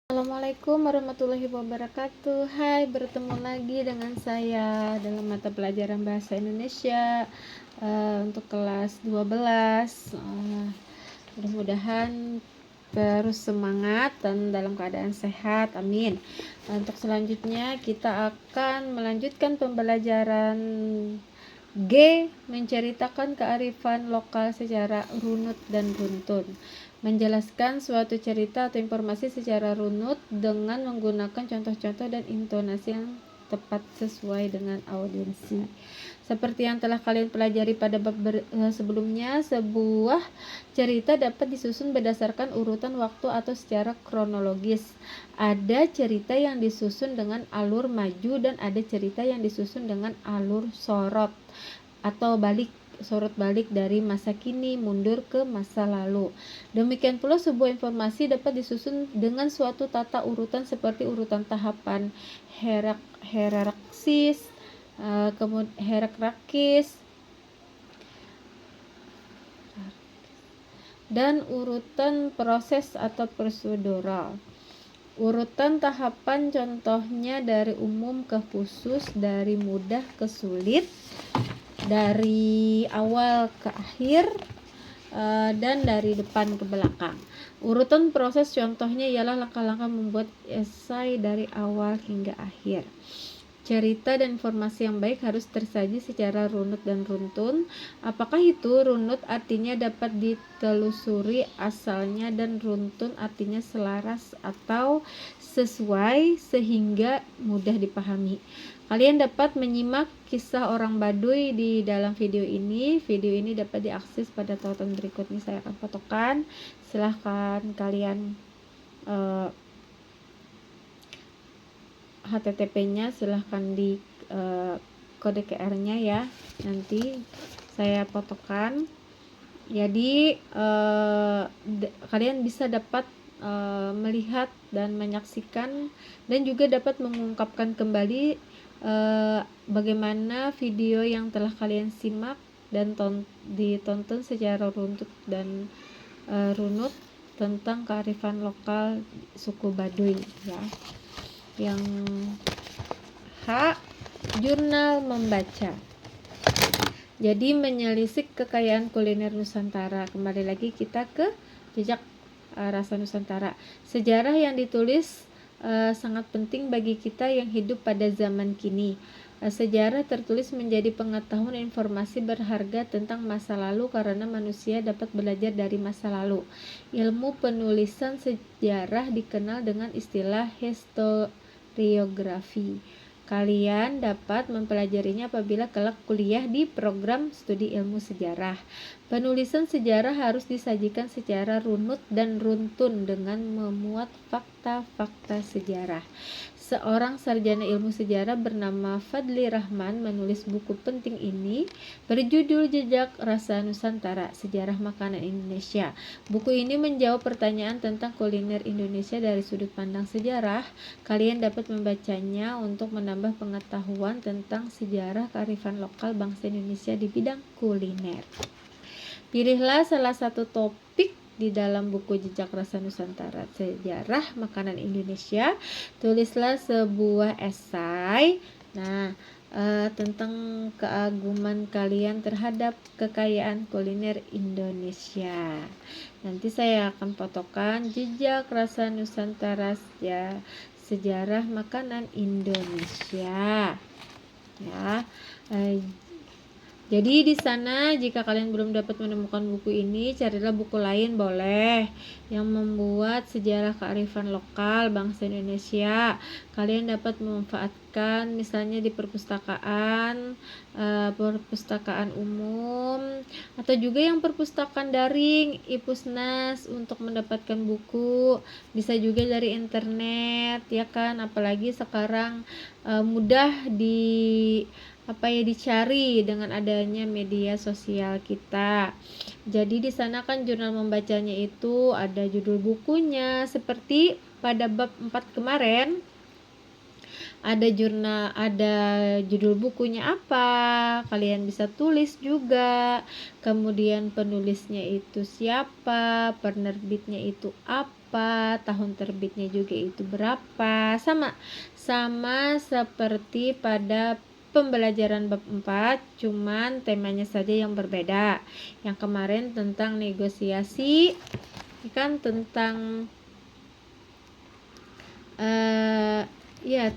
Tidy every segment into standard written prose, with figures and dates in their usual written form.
Assalamualaikum warahmatullahi wabarakatuh. Hai, bertemu lagi dengan saya dalam mata pelajaran bahasa Indonesia untuk kelas 12. Mudah-mudahan terus semangat dan dalam keadaan sehat, amin. Untuk selanjutnya kita akan melanjutkan pembelajaran G, menceritakan kearifan lokal secara runut dan runtun. Menjelaskan suatu cerita atau informasi secara runut dengan menggunakan contoh-contoh dan intonasi yang tepat sesuai dengan audiensi. Seperti yang telah kalian pelajari pada bab sebelumnya, sebuah cerita dapat disusun berdasarkan urutan waktu atau secara kronologis. Ada cerita yang disusun dengan alur maju dan ada cerita yang disusun dengan alur sorot atau sorot balik dari masa kini mundur ke masa lalu. Demikian pula sebuah informasi dapat disusun dengan suatu tata urutan seperti urutan tahapan hierarkis, dan urutan proses atau prosedural. Urutan tahapan contohnya dari umum ke khusus, dari mudah ke sulit, dari awal ke akhir, dan dari depan ke belakang. Urutan proses contohnya ialah langkah-langkah membuat esai dari awal hingga akhir. Cerita dan informasi yang baik harus tersaji secara runut dan runtun. Apakah itu? Runut artinya dapat ditelusuri asalnya dan runtun artinya selaras atau sesuai sehingga mudah dipahami. Kalian dapat menyimak kisah orang Baduy di dalam video ini. Video ini dapat diakses pada tautan berikut ini, saya akan fotokan. Silahkan kalian HTTP-nya silahkan di kode QR-nya ya, nanti saya fotokan. Jadi kalian bisa dapat melihat dan menyaksikan dan juga dapat mengungkapkan kembali bagaimana video yang telah kalian simak dan ditonton secara runtut dan runut tentang kearifan lokal suku Baduy ya. Yang H, jurnal membaca. Jadi menyelisik kekayaan kuliner Nusantara. Kembali lagi kita ke jejak rasa Nusantara. Sejarah yang ditulis sangat penting bagi kita yang hidup pada zaman kini. Sejarah tertulis menjadi pengetahuan informasi berharga tentang masa lalu karena manusia dapat belajar dari masa lalu. Ilmu penulisan sejarah dikenal dengan istilah historiografi. Kalian dapat mempelajarinya apabila kelak kuliah di program studi ilmu sejarah. Penulisan sejarah harus disajikan secara runut dan runtun dengan memuat fakta-fakta sejarah. Seorang sarjana ilmu sejarah bernama Fadli Rahman menulis buku penting ini berjudul Jejak Rasa Nusantara, Sejarah Makanan Indonesia. Buku ini menjawab pertanyaan tentang kuliner Indonesia dari sudut pandang sejarah. Kalian dapat membacanya untuk menambah pengetahuan tentang sejarah kearifan lokal bangsa Indonesia di bidang kuliner. Pilihlah salah satu topik di dalam buku Jejak Rasa Nusantara, Sejarah Makanan Indonesia. Tulislah sebuah esai tentang keaguman kalian terhadap kekayaan kuliner Indonesia. Nanti saya akan fotokan Jejak Rasa Nusantara, Sejarah Makanan Indonesia ya. Jadi di sana jika kalian belum dapat menemukan buku ini, carilah buku lain boleh yang membuat sejarah kearifan lokal bangsa Indonesia. Kalian dapat memanfaatkan misalnya di perpustakaan umum atau juga yang perpustakaan daring Ipusnas untuk mendapatkan buku. Bisa juga dari internet ya kan, apalagi sekarang mudah dicari dengan adanya media sosial kita. Jadi di sana kan jurnal membacanya itu ada judul bukunya, seperti pada bab 4 kemarin ada judul bukunya apa, kalian bisa tulis juga. Kemudian penulisnya itu siapa, penerbitnya itu apa, berapa, tahun terbitnya juga itu berapa. Sama seperti pada pembelajaran bab 4, cuman temanya saja yang berbeda. Yang kemarin tentang negosiasi, kan tentang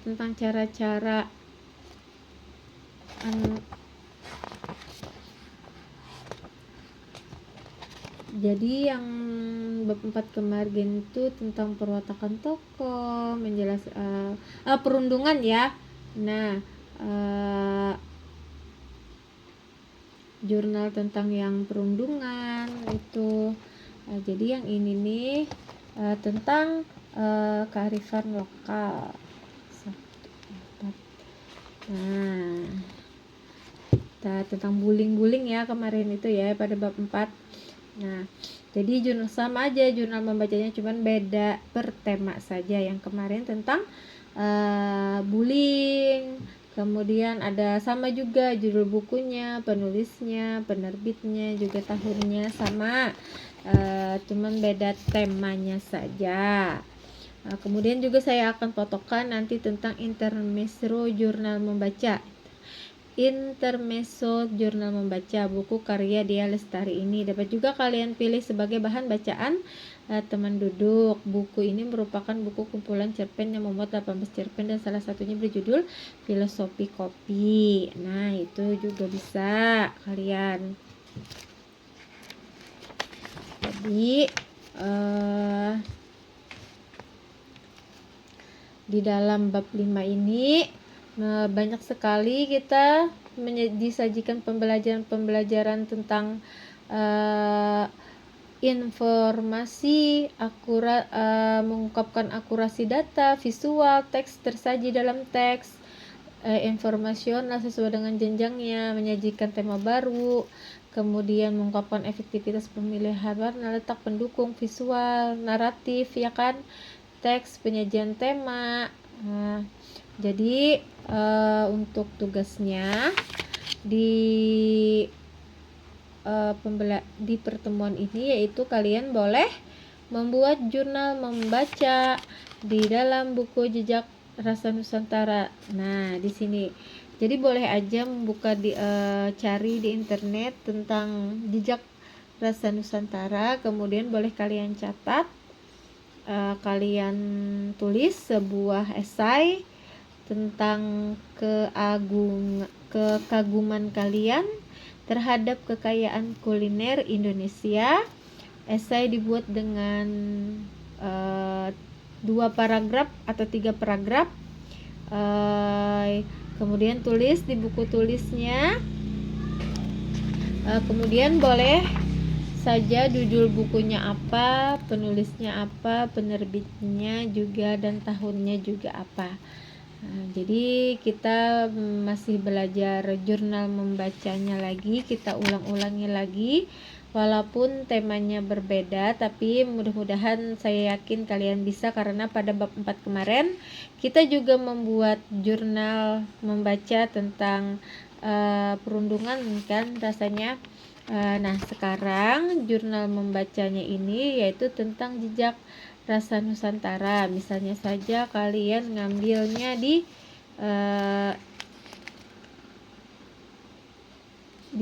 tentang cara-cara jadi yang bab 4 kemarin itu tentang perwatakan tokoh, perundungan ya. Nah, jurnal tentang yang perundungan itu. Jadi yang ini nih tentang kearifan lokal. Nah, tentang bullying ya kemarin itu ya pada bab 4. Nah, jadi jurnal sama aja, jurnal membacanya cuman beda per tema saja. Yang kemarin tentang bullying, kemudian ada sama juga judul bukunya, penulisnya, penerbitnya, juga tahunnya sama, cuman beda temanya saja. Kemudian juga saya akan fotokan nanti tentang intermezzo jurnal membaca. Intermezzo jurnal membaca, buku karya Dia Lestari ini dapat juga kalian pilih sebagai bahan bacaan teman duduk. Buku ini merupakan buku kumpulan cerpen yang memuat 18 cerpen dan salah satunya berjudul Filosofi Kopi. Nah, itu juga bisa kalian. Jadi di dalam bab 5 ini banyak sekali kita disajikan pembelajaran tentang informasi akurat, mengungkapkan akurasi data, visual, teks tersaji dalam teks, informasional sesuai dengan jenjangnya, menyajikan tema baru, kemudian mengungkapkan efektivitas pemilihan warna, letak pendukung, visual, naratif, ya kan, teks, penyajian tema. Jadi untuk tugasnya di pertemuan ini yaitu kalian boleh membuat jurnal membaca di dalam buku Jejak Rasa Nusantara. Nah, di sini jadi boleh aja membuka cari di internet tentang Jejak Rasa Nusantara, kemudian boleh kalian catat, kalian tulis sebuah esai tentang kekaguman kalian terhadap kekayaan kuliner Indonesia. Esai dibuat dengan 2 paragraf atau 3 paragraf. Kemudian tulis di buku tulisnya. Kemudian boleh saja judul bukunya apa, penulisnya apa, penerbitnya juga, dan tahunnya juga apa. Jadi kita masih belajar jurnal membacanya lagi, kita ulang-ulangi lagi walaupun temanya berbeda, tapi mudah-mudahan saya yakin kalian bisa, karena pada bab 4 kemarin kita juga membuat jurnal membaca tentang perundungan kan rasanya. Nah, sekarang jurnal membacanya ini yaitu tentang Jejak Rasa Nusantara. Misalnya saja kalian ngambilnya di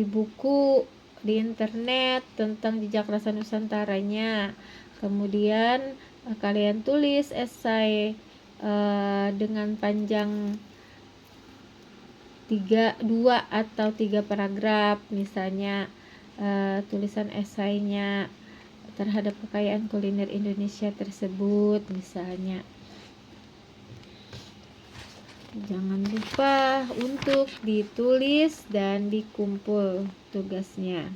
buku di internet tentang Jejak Rasa Nusantaranya. Kemudian kalian tulis esai dengan panjang 2 atau 3 paragraf, misalnya tulisan esainya terhadap kekayaan kuliner Indonesia tersebut misalnya. Jangan lupa untuk ditulis dan dikumpul tugasnya.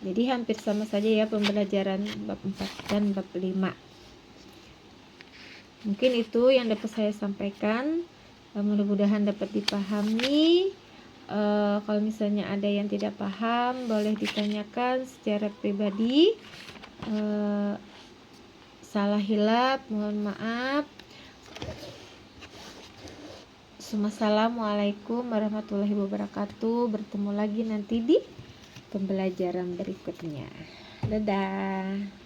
Jadi hampir sama saja ya pembelajaran bab 4 dan bab 5. Mungkin itu yang dapat saya sampaikan. Mudah-mudahan dapat dipahami. Kalau misalnya ada yang tidak paham, boleh ditanyakan secara pribadi. Salah hilap, mohon maaf. Assalamualaikum warahmatullahi wabarakatuh. Bertemu lagi nanti di pembelajaran berikutnya. Dadah.